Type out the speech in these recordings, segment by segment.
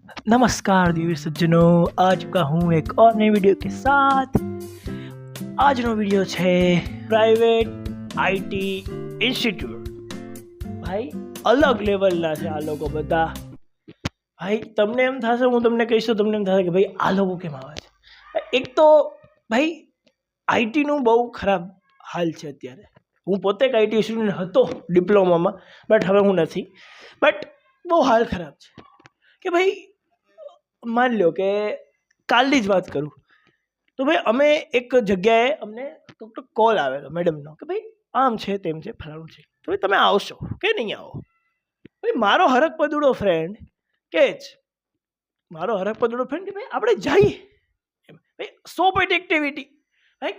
नमस्कार देवी सज्जनों, आ चुका हूँ एक और नई वीडियो के साथ। આજનો વિડીયો છે પ્રાઇવેટ આઈટી ઇન્સ્ટિટ્યૂટ। ભાઈ અલગ લેવલના છે આ લોકો બધા। ભાઈ તમને એમ થશે, હું તમને કહીશ તો તમને એમ થશે કે ભાઈ આ લોકો કેમ આવે છે। એક તો ભાઈ આઈટીનું બહુ ખરાબ હાલ છે અત્યારે। હું પોતે એક આઈટી સ્ટુડન્ટ હતો ડિપ્લોમામાં, બટ હવે હું નથી। બટ બહુ હાલ ખરાબ છે કે ભાઈ માની લો કે કાલની જ વાત કરું તો ભાઈ અમે એક જગ્યાએ અમને કોલ આવેલો મેડમનો કે ભાઈ આમ છે તેમ છે ફલાણું છે, તો ભાઈ તમે આવશો કે નહીં આવો। ભાઈ મારો હરક પદુડો ફ્રેન્ડ કે ભાઈ આપણે જઈએ એમ। ભાઈ 100% એક્ટિવિટી, ભાઈ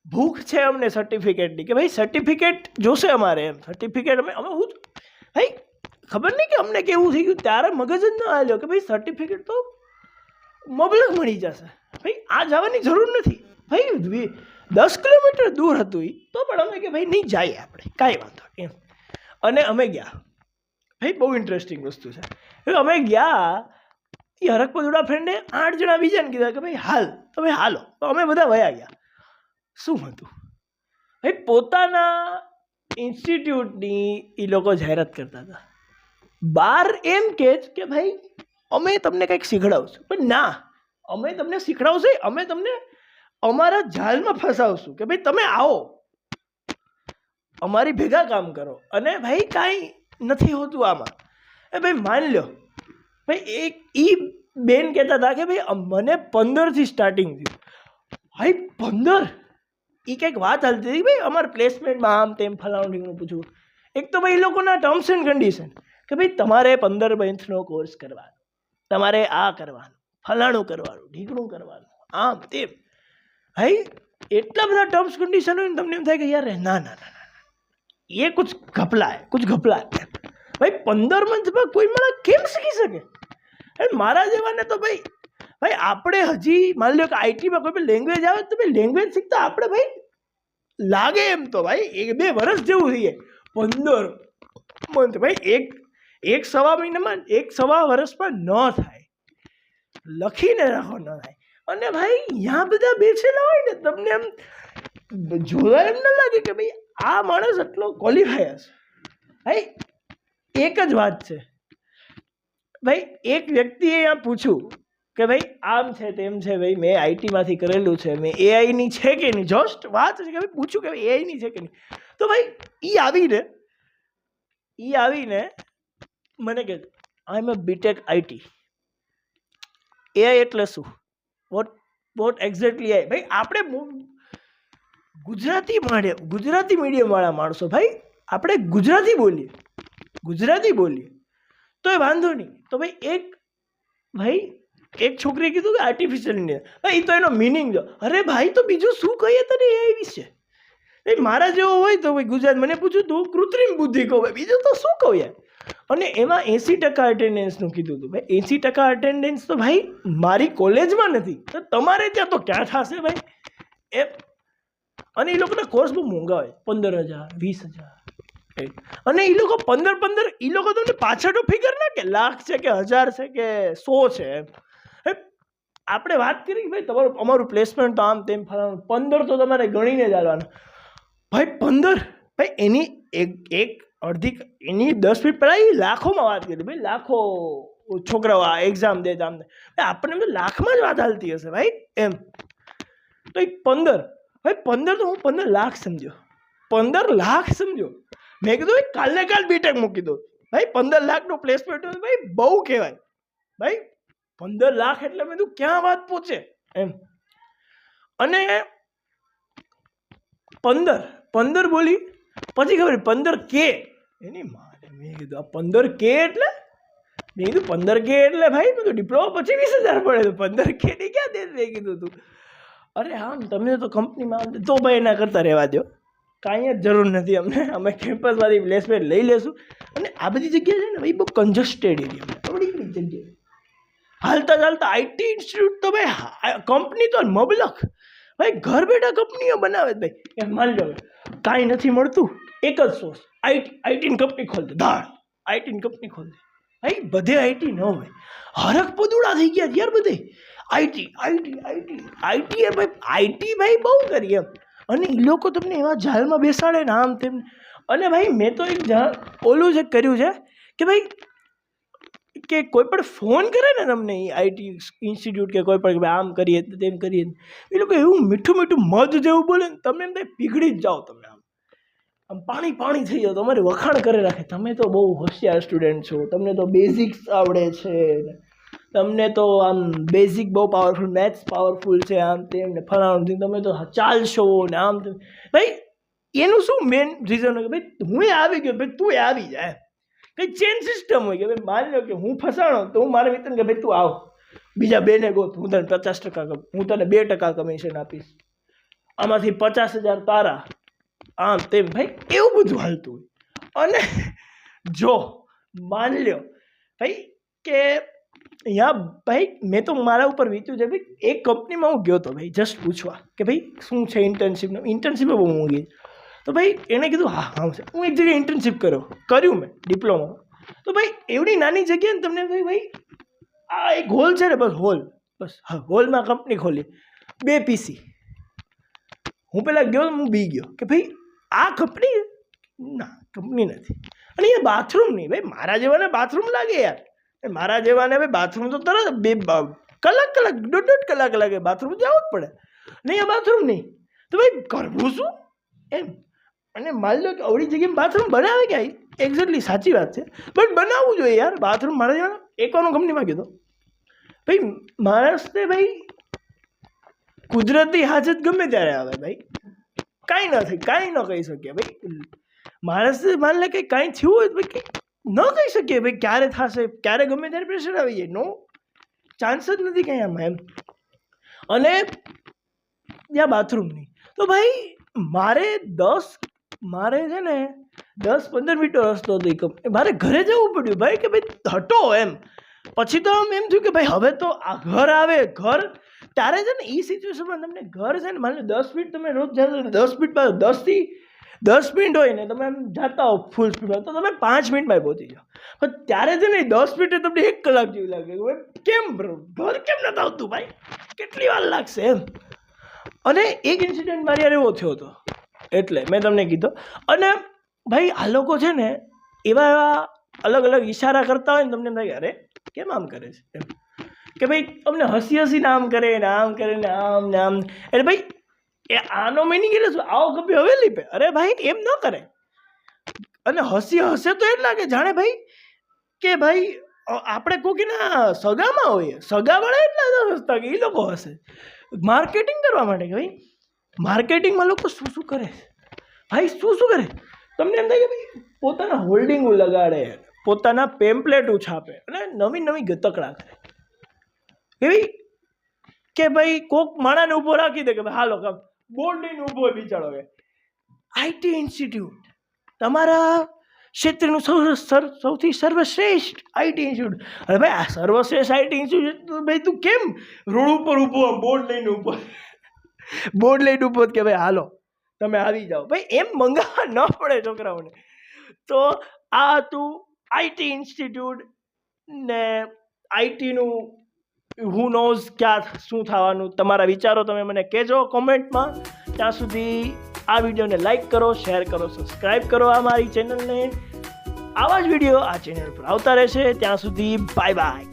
ભૂખ છે અમને સર્ટિફિકેટની કે ભાઈ સર્ટિફિકેટ જોશે અમારે એમ। સર્ટિફિકેટ અમે હું ભાઈ ખબર નહીં કે અમને કેવું થઈ ગયું, ત્યારે મગજ જ ન આવ્યો કે ભાઈ સર્ટિફિકેટ તો મબલક મળી જશે। ભાઈ આ જવાની જરૂર નથી, ભાઈ 10 કિલોમીટર દૂર હતું એ, તો પણ અમે કે ભાઈ નહીં જઈએ આપણે, કાંઈ વાંધો નહીં એમ। અને અમે ગયા। ભાઈ બહુ ઇન્ટરેસ્ટિંગ વસ્તુ છે, અમે ગયા, એ હરકપદુડા ફ્રેન્ડે 8 જણા બીજાને કીધા કે ભાઈ હાલ, તમે હાલો, તો અમે બધા વયા ગયા। શું હતું ભાઈ, પોતાના ઇન્સ્ટિટ્યૂટની એ લોકો જાહેરાત કરતા હતા। બાર એમ કે ભાઈ અમે તમને કંઈક શીખડાવશું, પણ ના, અમે તમને શીખડાવશું, અમે તમને અમારા જાલમાં ફસાવશું કે ભાઈ તમે આવો, અમારી ભેગા કામ કરો। અને ભાઈ કાંઈ નથી હોતું આમાં। એ ભાઈ માની લો, ભાઈ એક ઈ બેન કહેતા હતા કે ભાઈ મને 15થી સ્ટાર્ટિંગ થયું। ભાઈ 15, એ કંઈક વાત હાલતી હતી ભાઈ અમારા પ્લેસમેન્ટમાં આમ તેમ ફલાણું ઢીંગણું પૂછવું। એક તો ભાઈ એ લોકોના ટર્મ્સ એન્ડ કન્ડિશન કે ભાઈ તમારે 15 મંથનો કોર્સ કરવાનો, તમારે આ કરવાનું, ફલાણું કરવાનું, ઢીંગણું કરવાનું, આમ તેમ। ભાઈ એટલા બધા ટર્મ્સ કન્ડિશન હોય ને તમને એમ થાય કે યાર ના ના ના ના, એ કુછ ઘપલા હે। ભાઈ 15 મંથમાં કોઈ માણસ કેમ શીખી શકે? અને મારા જેવાને તો ભાઈ આપણે હજી માની લો કે આઈટીમાં કોઈ લેંગ્વેજ આવે તો ભાઈ લેંગ્વેજ શીખતા આપણે ભાઈ લાગે એમ તો ભાઈ 1-2 વર્ષ જેવું થઈ જાય। 15 મંથ ભાઈ એક સવા મહિનામાં, 1-1.5 વર્ષમાં ન થાય, લખીને રાખો ન થાય। અને ભાઈ અહીંયા બધા બેસેલા હોય ને, તમને એમ જોવા એમ ન લાગે કે ભાઈ આ માણસ એટલો ક્વોલિફાય હશે। ભાઈ એક જ વાત છે, ભાઈ એક વ્યક્તિએ અહીંયા પૂછ્યું કે ભાઈ આમ છે તેમ છે, ભાઈ મેં આઈટીમાંથી કરેલું છે, મેં એઆઈની છે કે નહીં, જસ્ટ વાત છે કે ભાઈ પૂછ્યું કે ભાઈ એઆઈની છે કે નહીં, તો ભાઈ એ આવીને મને કહે આઈ એમ એ બીટેક આઈટી, એઆઈ એટલે શું, વોટ એક્ઝેક્ટલી આઈ। ભાઈ આપણે ગુજરાતી મીડિયમવાળા માણસો, ભાઈ આપણે ગુજરાતી બોલીએ તો એ વાંધો નહીં। તો ભાઈ એક છોકરીએ કીધું કે આર્ટિફિશિયલ ઇન્ટેલિજન્સ, ભાઈ તો એનો મિનિંગ જો, અરે ભાઈ તો બીજું શું કહીએ તને એઆઈ વિશે? ભાઈ મારા જેવો હોય તો ભાઈ ગુજરાત મને પૂછ્યું તું કૃત્રિમ બુદ્ધિ કહું, ભાઈ બીજું તો શું કહું યાર। અને એમાં 80% અટેન્ડન્સનું કીધું હતું। ભાઈ 80% અટેન્ડન્સ તો ભાઈ મારી કોલેજમાં નથી, તો તમારે ત્યાં તો ક્યાં થશે ભાઈ એમ। અને એ લોકોના કોર્સ બહુ મોંઘા હોય, 15,000 20,000, અને એ લોકો 15 એ લોકો તમને પાછળનો ફિગર ના કે લાખ છે કે 1000 છે કે 100 છે એમ। આપણે વાત કરી ભાઈ અમારું પ્લેસમેન્ટ તો આમ તેમ ફલાણું, 15 તો તમારે ગણીને જ આવવાનું। ભાઈ 15, ભાઈ એની એક અડધી એની 10 મિનિટ પહેલાં એ લાખોમાં વાત કરી, ભાઈ લાખો છોકરાઓ આ એક્ઝામ દે આમ આપણને તો લાખમાં જ વાત હાલતી હશે ભાઈ એમ। તો એ 15, ભાઈ 15 તો હું 15 લાખ સમજ્યો, 15 લાખ સમજો। મેં કીધું ભાઈ કાલને કાલ બીટેક મૂકી દો ભાઈ, 15 લાખનું પ્લેસમેન્ટ હોય ભાઈ બહુ કહેવાય ભાઈ। 15 લાખ એટલે મેં કીધું ક્યાં વાત પહોંચે એમ। અને 15 બોલી પછી ખબર 15K એની માને, મેં કીધું આ 15K એટલે, મેં કીધું 15K એટલે ભાઈ મેં તો ડિપ્લોમા પછી 20,000 પડે, તો 15K ની ક્યાં દે, મેં કીધું તું અરે આમ તમે તો કંપનીમાં તો ભાઈ એના કરતાં રહેવા દો, કાંઈ જ જરૂર નથી અમને, અમે કેમ્પસમાંથી પ્લેસમેન્ટ લઈ લેશું। અને આ બધી જગ્યા છે ને ભાઈ બહુ કન્જસ્ટેડ એરિયા, થોડી જગ્યાએ હાલતા આઈટી ઇન્સ્ટિટ્યૂટ તો ભાઈ કંપની તો મબલક, ભાઈ ઘર બેઠા કંપનીઓ બનાવે ભાઈ। એમ માની લો કાંઈ નથી મળતું, એક જ સોર્સ આઈટીની કંપની ખોલ દે, આઈટીની કંપની ખોલ દે। ભાઈ બધે આઈટી ન હોય, હરખ પદુડા થઈ ગયા યાર બધે. આઈટી ભાઈ બહુ કરી એમ. અને એ લોકો તમને એવા જાલમાં બેસાડે ને આમ તેમ. અને ભાઈ મેં તો એક ઓલું જે કર્યું છે કે ભાઈ કે કોઈ પણ ફોન કરે ને તમને આઈટી ઇન્સ્ટિટ્યૂટ કે કોઈ પણ કે ભાઈ આમ કરીએ તેમ કરીએ, એ લોકો એવું મીઠું મીઠું મધ જેવું બોલે ને તમે એમ થાય પીગળી જ જાઓ. તમે આમ પાણી થઈ જાઓ. તમારે વખાણ કરી રાખે, તમે તો બહુ હોશિયાર સ્ટુડન્ટ છો, તમને તો બેઝિક્સ આવડે છે, તમને તો આમ બેઝિક બહુ પાવરફુલ, મેથ્સ પાવરફુલ છે, આમ તેમ ને ફલાણું, તમે તો ચાલશો ને આમ તેમ. ભાઈ એનું શું મેન રીઝન હોય કે ભાઈ હું આવી ગયો, ભાઈ તું આવી જાય. કંઈ ચેન સિસ્ટમ હોય કે ભાઈ માની લો કે હું ફસાણો તો હું મારા મિત્રને કે ભાઈ તું આવ, બીજા બેને ગોત, હું તને 50% હું તને 2% કમિશન આપીશ, આમાંથી 50,000 તારા, આમ તેમ. ભાઈ એવું બધું હાલતું હોય. અને જો માની લ્યો ભાઈ કે અહીંયા ભાઈ મેં તો મારા ઉપર વીત્યું છે ભાઈ. એક કંપનીમાં હું ગયો હતો ભાઈ જસ્ટ પૂછવા કે ભાઈ શું છે ઇન્ટર્નશીપ બહુ મોંઘી. તો ભાઈ એણે કીધું હા છે. હું એક જગ્યાએ ઇન્ટર્નશીપ કર્યું મેં ડિપ્લોમા. તો ભાઈ એવડી નાની જગ્યાએ ને તમને ભાઈ આ એક હોલ છે ને, બસ હોલમાં કંપની ખોલી, 2 PC. હું પહેલાં ગયો, હું બી ગયો કે ભાઈ આ કંપની નથી. અને એ બાથરૂમ નહીં ભાઈ, મારા જેવાને બાથરૂમ લાગે યાર, મારા જેવાને ભાઈ બાથરૂમ તો તરત 2 કલાક 1.5 કલાક લાગે, બાથરૂમ જવું જ પડે. નહીં આ બાથરૂમ નહીં તો ભાઈ કરવું શું એમ. અને માની લો કે અવળી જગ્યાએ બાથરૂમ બનાવે ક્યાં, એક્ઝેક્ટલી સાચી વાત છે, બટ બનાવવું જોઈએ યાર બાથરૂમ. મારા જેવાને એકવાનું કંપનીમાં કીધું ભાઈ માણસને ભાઈ કુદરતી હાજત ગમે ત્યારે આવે ભાઈ, કાંઈ ન કહી શકીએ ભાઈ. માણસને માની લે કે કાંઈ થયું હોય તો ભાઈ ન કહી શકીએ ભાઈ ક્યારે થશે, ક્યારે ગમે ત્યારે પ્રેશર આવી જાય, નો ચાન્સ જ નથી કંઈ આમાં એમ. અને ત્યાં બાથરૂમ નહીં તો ભાઈ મારે છે ને 10-15 મિનિટનો રસ્તો હતો, મારે ઘરે જવું પડ્યું ભાઈ કે ભાઈ હટો એમ. પછી તો એમ થયું કે ભાઈ હવે તો આ ઘર ત્યારે છે ને એ સિચ્યુએશનમાં તમને ઘર છે ને માની લો 10 મિનિટ તમે રોજ જતા 10 મિનિટમાં 10 મિનિટ હોય ને તમે એમ જતા હો ફૂલ સ્પીડમાં તો તમે 5 મિનિટમાં પહોંચી જાઓ. પણ ત્યારે છે ને 10 મિનિટે તમને 1 કલાક જેવું લાગે કે ભાઈ કેમ ઘર કેમ નથી આવતું ભાઈ, કેટલી વાર લાગશે એમ. અને એક ઇન્સિડન્ટ મારી યાર એવો થયો હતો એટલે મેં તમને કીધું. અને ભાઈ આ લોકો છે ને એવા અલગ ઈશારા કરતા હોય ને તમને થાય અરે કેમ આમ કરે છે એમ, કે ભાઈ અમને હસીને આમ કરે ને આમ કરે ને આમ ને આમ. એટલે ભાઈ એ આનો મિનિંગ એટલે શું, આવો કભી હવેલી પે. અરે ભાઈ એમ ન કરે. અને હસે તો એટલા કે જાણે ભાઈ કે ભાઈ આપણે કોકીના સગામાં હોઈએ, સગાવાળા એટલા હસતા કે એ લોકો હશે માર્કેટિંગ કરવા માટે. કે ભાઈ માર્કેટિંગમાં લોકો શું કરે ભાઈ, શું કરે. તમને એમ થાય કે ભાઈ પોતાના હોલ્ડિંગો લગાડે, પોતાના પેમ્પલેટો છાપે અને નવી ગતકડા કરે એવી કે ભાઈ કોક માણાને ઊભો રાખી દે કે ભાઈ હાલો કામ બોર્ડ લઈને ઊભો હોય બિચારો કે આઈટી ઇન્સ્ટિટ્યૂટ તમારા ક્ષેત્રનું સૌથી સર્વશ્રેષ્ઠ આઈટી ઇન્સ્ટિટ્યૂટ. અરે ભાઈ આ સર્વશ્રેષ્ઠ આઈટી ઇન્સ્ટિટ્યૂટ ભાઈ તું કેમ રોડ ઉપર ઊભો બોર્ડ લઈને ઊભો કે ભાઈ હાલો તમે આવી જાઓ ભાઈ, એમ મંગાવવા ન પડે છોકરાઓને. તો આ હતું આઈટી ઇન્સ્ટિટ્યૂટ ને આઈટીનું હુ નોઝ ક્યાં શું થવાનું. તમારા વિચારો તમે મને કહેજો કોમેન્ટમાં. ત્યાં સુધી આ વિડીયોને લાઈક કરો, શેર કરો, સબસ્ક્રાઈબ કરો આ મારી ચેનલને. આવા જ વિડીયો આ ચેનલ પર આવતા રહેશે. ત્યાં સુધી બાય.